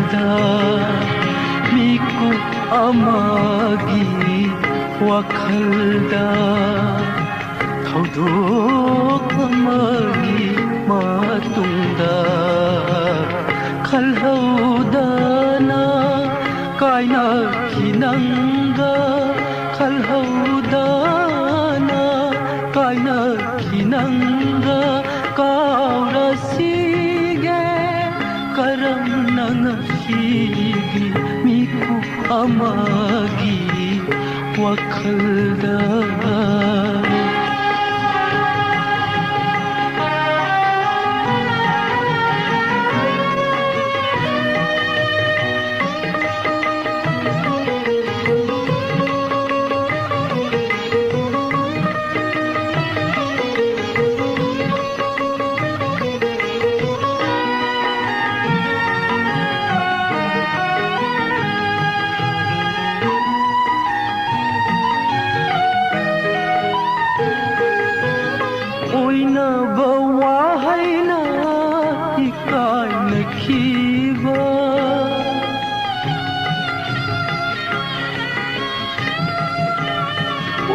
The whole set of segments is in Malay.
wakhalda miku amagi wakhalda thawdok amagi matungda khalhaudana kaina kinanga khalhaudana kaina kinanga kaurasige karam nangashigi miku amagi wakhalda oina bawa haina ikai nakhiba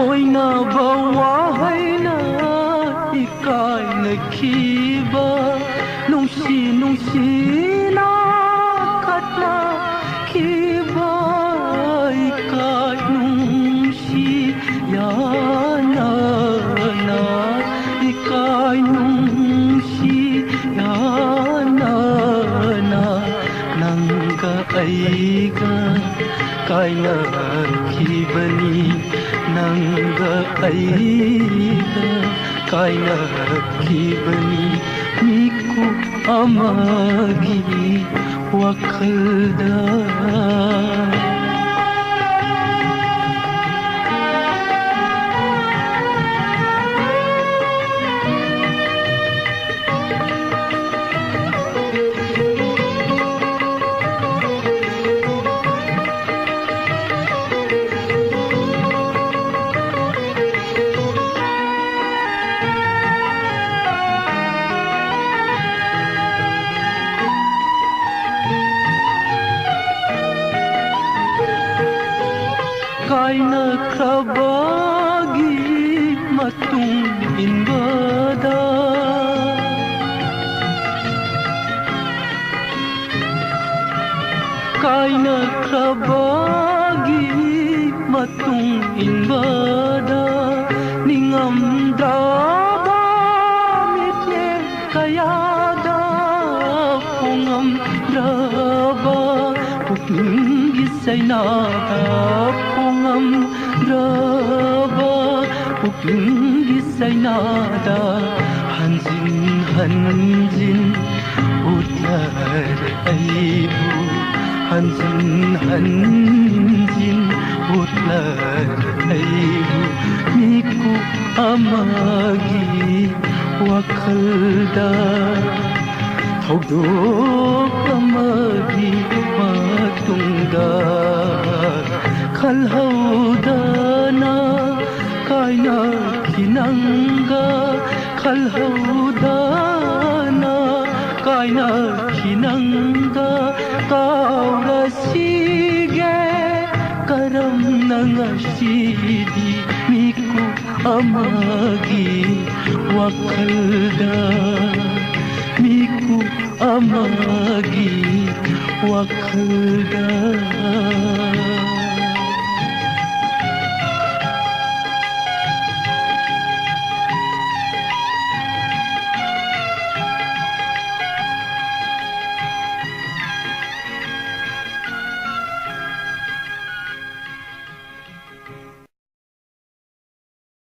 oina bawa haina ikai nakhiba nungsi nungsi na katla khiba ikai nungsi yana ikai nungsi yana nanga aiga kaina khibani nanga aiga kaina khibani miku amagi wakhalda kaina krabagi matung inbada kaina krabagi matung inbada ningam draba mitye kayada pungam draba pukningi sainada pungam draba pukningi sainada hanjin hanjin utlar aibu hanjin hanjin utlar aibu miku amagi wakhalda thawdok amagi matungda khalhaudana kaina kinanga khalhaudana kaina kinanga kaurasige karam nangashidi miku amagi wakhalda miku amagi wakhalda